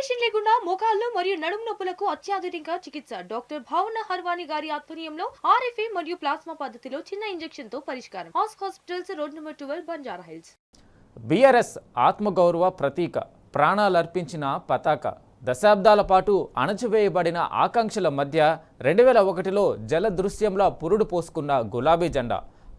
Operation లేకుండా మోకాళ్ళు మరియు నడుము నొప్పులకు అత్యాధునిక చికిత్స డాక్టర్ భావన హర్వాణి గారి ఆధ్వర్యంలో ఆర్ఎఫ్ఏ మరియు ప్లాస్మా పద్ధతిలో చిన్న ఇంజెక్షన్ తో పరిష్కారం. Hospitals road number 12 Banjara hills. BRS ఆత్మగౌరవ ప్రతీక, ప్రాణాలర్పించిన పతాక. దశాబ్దాల పాటు అణచివేయబడిన ఆకాంక్షల మధ్య 2001లో జలదృశ్యంలా పురుడు పోసుకున్న గులాబీ జెండా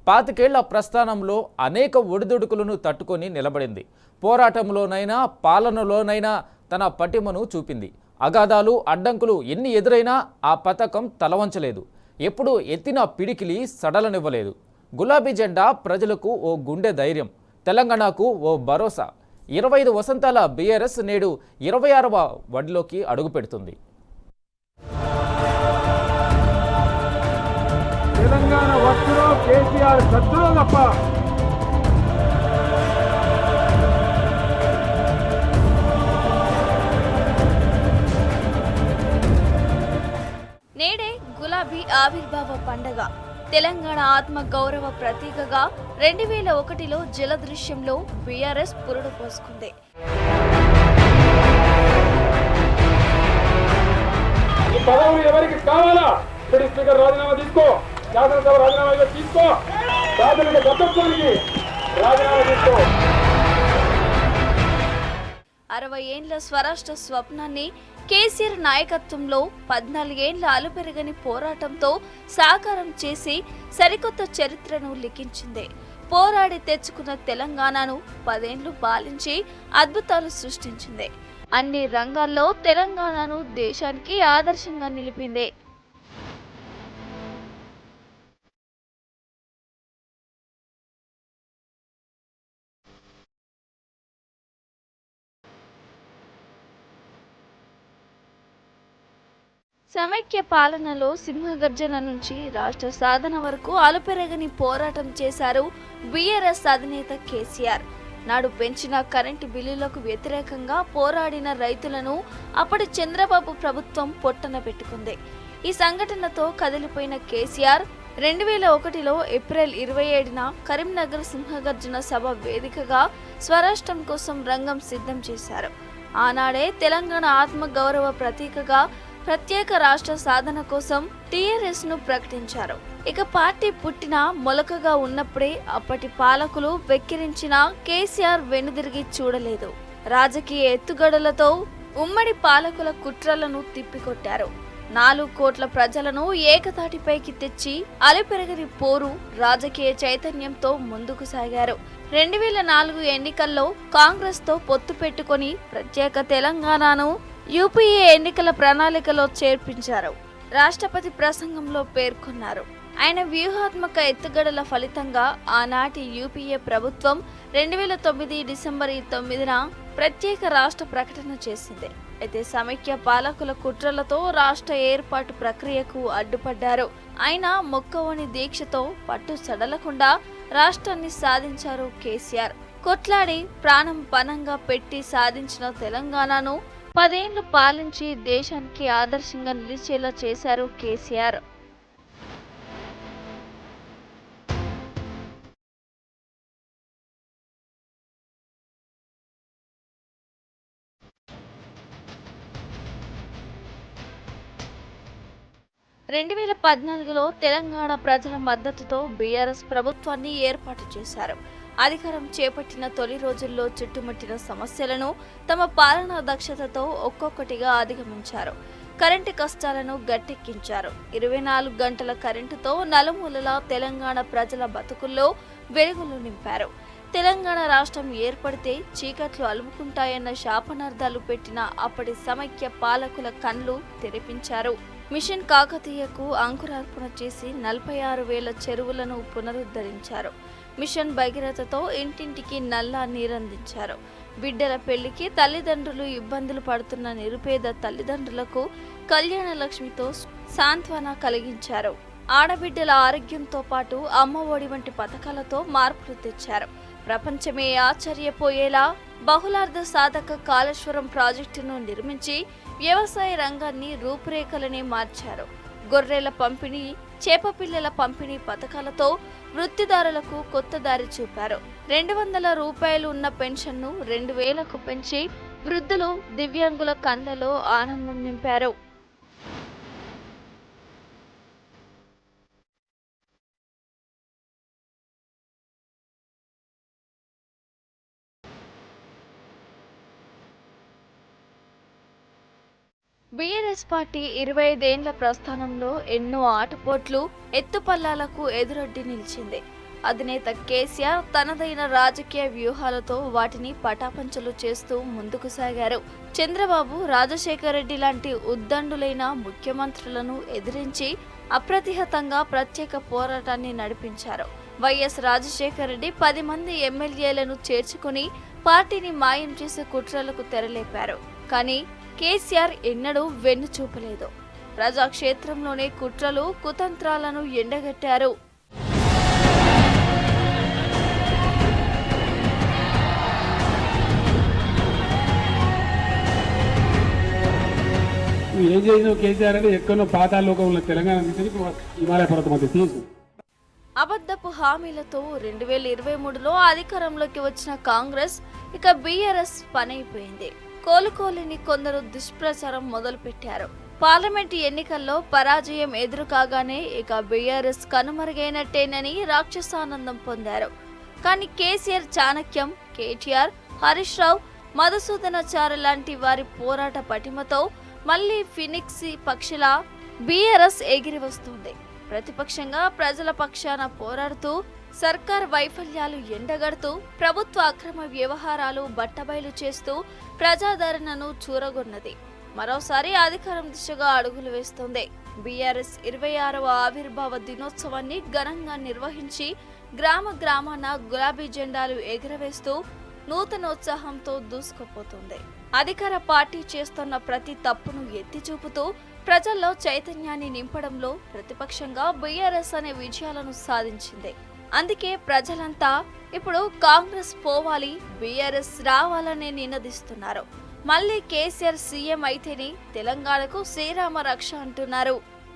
పాతికేళ్ల ప్రస్థానంలో అనేక ఒడిదుడుకులను తట్టుకొని నిలబడింది. పోరాటంలోనైనా పాలనలోనైనా తన పటిమను చూపింది. అగాధాలు అడ్డంకులు ఎన్ని ఎదురైనా ఆ పతాకం తలవంచలేదు. ఎప్పుడు ఎత్తిన పిడికిలి సడలనివ్వలేదు. గులాబీ జెండా ప్రజలకు ఓ గుండె ధైర్యం, తెలంగాణకు ఓ భరోసా. 25 వసంతాల బీఆర్ఎస్ నేడు 26వ వడిలోకి అడుగుపెడుతుంది. తెలంగాణ వస్తులో కేసీఆర్ సత్తులో తప్ప నేడే గులాబీ ఆవిర్భావ పండగ. తెలంగాణ ఆత్మ గౌరవ ప్రతీకగా 2001లో జలదృశ్యంలో బీఆర్ఎస్ పురుడు పోసుకుంది. ఈ పదవులు ఎవరికి కావాలా? ఇప్పుడు స్పీకర్ రాజీనామా తీసుకో, శాసనసభ రాజీనామా తీసుకో, ప్రాథమిక సభ్యత్వానికి రాజీనామా తీసుకో. 60 ఏండ్ల స్వరాష్ట్ర స్వప్నాన్ని కేసీఆర్ నాయకత్వంలో 14 ఏండ్ల అలుపెరగని పోరాటంతో సాకారం చేసి సరికొత్త చరిత్రను లిఖించింది. పోరాడి తెచ్చుకున్న తెలంగాణను 10 ఏండ్లు పాలించి అద్భుతాలు సృష్టించింది. అన్ని రంగాల్లో తెలంగాణను దేశానికి ఆదర్శంగా నిలిపింది. సమైక్య పాలనలో సింహగర్జన నుంచి రాష్ట్ర సాధన వరకు అలుపెరగని పోరాటం చేశారు బీఆర్ఎస్ అధినేత కేసీఆర్. నాడు పెంచిన కరెంటు బిల్లులకు వ్యతిరేకంగా పోరాడిన రైతులను అప్పటి చంద్రబాబు ప్రభుత్వం పొట్టన పెట్టుకుంది. ఈ సంఘటనతో కదిలిపోయిన కేసీఆర్ 2001లో ఏప్రిల్ 27న కరీంనగర్ సింహగర్జన సభ వేదికగా స్వరాష్ట్రం కోసం రంగం సిద్ధం చేశారు. ఆనాడే తెలంగాణ ఆత్మ గౌరవ ప్రతీకగా ప్రత్యేక రాష్ట్ర సాధన కోసం టీఆర్ఎస్ ను ప్రకటించారు. ఇక పార్టీ పుట్టిన మొలకగా ఉన్నప్పుడే అప్పటి పాలకులు వెక్కిరించిన కేసీఆర్ వెనుదిరిగి చూడలేదు. రాజకీయ ఎత్తుగడలతో ఉమ్మడి పాలకుల కుట్రలను తిప్పికొట్టారు. 4 కోట్ల ప్రజలను ఏకతాటిపైకి తెచ్చి అలుపెరగని పోరు రాజకీయ చైతన్యంతో ముందుకు సాగారు. 2004 ఎన్నికల్లో కాంగ్రెస్ తో పొత్తు పెట్టుకుని ప్రత్యేక తెలంగాణను యూపీఏ ఎన్నికల ప్రణాళికలో చేర్పించారు. రాష్ట్రపతి ప్రసంగంలో పేర్కొన్నారు. ఆయన వ్యూహాత్మక ఎత్తుగడల ఫలితంగా ఆనాటి యూపీఏ ప్రభుత్వం 2009 డిసెంబర్ 9న ప్రత్యేక రాష్ట్ర ప్రకటన చేసింది. అయితే సమైక్య పాలకుల కుట్రలతో రాష్ట్ర ఏర్పాటు ప్రక్రియకు అడ్డుపడ్డారు. ఆయన మొక్కవని దీక్షతో పట్టు సడలకుండా రాష్ట్రాన్ని సాధించారు కేసీఆర్. కొట్లాడి ప్రాణం పణంగా పెట్టి సాధించిన తెలంగాణను 10 ఏళ్లు పాలించి దేశానికి ఆదర్శంగా నిలిచేలా చేశారు కేసీఆర్. రెండు 2014లో తెలంగాణ ప్రజల మద్దతుతో బీఆర్ఎస్ ప్రభుత్వాన్ని ఏర్పాటు చేశారు. అధికారం చేపట్టిన తొలి రోజుల్లో చుట్టుముట్టిన సమస్యలను తమ పాలనా దక్షతతో ఒక్కొక్కటిగా అధిగమించారు. కరెంటు కష్టాలను గట్టెక్కించారు. 24 గంటల కరెంటుతో నలుమూలలా తెలంగాణ ప్రజల బతుకుల్లో వెలుగులు నింపారు. తెలంగాణ రాష్ట్రం ఏర్పడితే చీకట్లు అలుముకుంటాయన్న శాపనార్థాలు పెట్టిన అప్పటి సమైక్య పాలకుల కళ్ళు తెరిపించారు. మిషన్ కాకతీయకు అంకురార్పణ చేసి 46,000 చెరువులను పునరుద్ధరించారు. మిషన్ భగీరథతో ఇంటింటికి నల్లా నీరందించారు. బిడ్డల పెళ్లికి తల్లిదండ్రులు ఇబ్బందులు పడుతున్న నిరుపేద తల్లిదండ్రులకు కళ్యాణ లక్ష్మితో సాంత్వన కలిగించారు. ఆడబిడ్డల ఆరోగ్యంతో పాటు అమ్మ ఒడి వంటి పథకాలతో మార్పులు తెచ్చారు. ప్రపంచమే ఆశ్చర్యపోయేలా బహుళార్థ సాధక కాళేశ్వరం ప్రాజెక్టును నిర్మించి వ్యవసాయ రంగాన్ని రూపురేఖలనే మార్చారు. గొర్రెల పంపిణీ, చేపపిల్లల పంపిణీ పథకాలతో వృత్తిదారులకు కొత్త దారి చూపారు. 200 రూపాయలు ఉన్న పెన్షన్ను 2,000కు పెంచి వృద్ధులు దివ్యాంగుల కళ్ళలో ఆనందం నింపారు. బీఆర్ఎస్ పార్టీ 25 ఏండ్ల ప్రస్థానంలో ఎన్నో ఆటుపోట్లు, ఎత్తుపల్లాలకు ఎదురొడ్డి నిలిచింది. అధినేత కేసీఆర్ తనదైన రాజకీయ వ్యూహాలతో వాటిని పటాపంచలు చేస్తూ ముందుకు సాగారు. చంద్రబాబు, రాజశేఖర రెడ్డి లాంటి ఉద్దండులైన ముఖ్యమంత్రులను ఎదిరించి అప్రతిహతంగా ప్రత్యేక పోరాటాన్ని నడిపించారు. వైఎస్ రాజశేఖర రెడ్డి 10 మంది ఎమ్మెల్యేలను చేర్చుకుని పార్టీని మాయం చేసే కుట్రలకు తెరలేపారు. కానీ కేసీఆర్ ఎన్నడూ వెన్ను చూపలేదు. ప్రజాక్షేత్రంలోనే కుట్రలు, కుతంత్రాలను ఎండగట్టారు. నువ్వు ఏం చేసినావు కేసీఆర్ అంటే ఎక్కడో పాతాళలోకంలో తెలంగాణ హిమాలయ పర్వతం మధ్య తీసు అబద్ధపు హామీలతో 2023లో అధికారంలోకి వచ్చిన కాంగ్రెస్ ఇక బీఆర్ఎస్ పనైపోయింది. కోలుకోలేని కొందరు దుష్ప్రచారం మొదలుపెట్టారు. పార్లమెంటు ఎన్నికల్లో పరాజయం ఎదురు కాగానే ఇక బీఆర్ఎస్ కనుమరుగైనట్టేనని రాక్షసానందం పొందారు. కానీ కేసీఆర్ చాణక్యం, కేటీఆర్, హరీష్ రావు, మధుసూదనాచారి లాంటి వారి పోరాట పటిమతో మళ్లీ ఫినిక్స్ పక్షిలా బీఆర్ఎస్ ఎగిరి వస్తుంది. ప్రతిపక్షంగా ప్రజల పక్షాన పోరాడుతూ, సర్కార్ వైఫల్యాలు ఎండగడుతూ, ప్రభుత్వ అక్రమ వ్యవహారాలు బట్టబయలు చేస్తూ ప్రజాదరణను చూరగొన్నది. మరోసారి అధికారం దిశగా అడుగులు వేస్తోంది. బీఆర్ఎస్ 26వ ఆవిర్భావ దినోత్సవాన్ని ఘనంగా నిర్వహించి గ్రామ గ్రామాన గులాబీ జెండాలు ఎగురవేస్తూ నూతనోత్సాహంతో దూసుకుపోతుంది. అధికార పార్టీ చేస్తున్న ప్రతి తప్పును ఎత్తి చూపుతూ ప్రజల్లో చైతన్యాన్ని నింపడంలో ప్రతిపక్షంగా బీఆర్ఎస్ అనే విజయాలను సాధించింది. అందుకే ప్రజలంతా ఇప్పుడు కాంగ్రెస్ పోవాలి, బీఆర్ఎస్ రావాలని నినదిస్తున్నారు. మళ్లీ కేసీఆర్ సీఎం అయితేనే తెలంగాణకు శ్రీరామ రక్ష అంటున్నారు.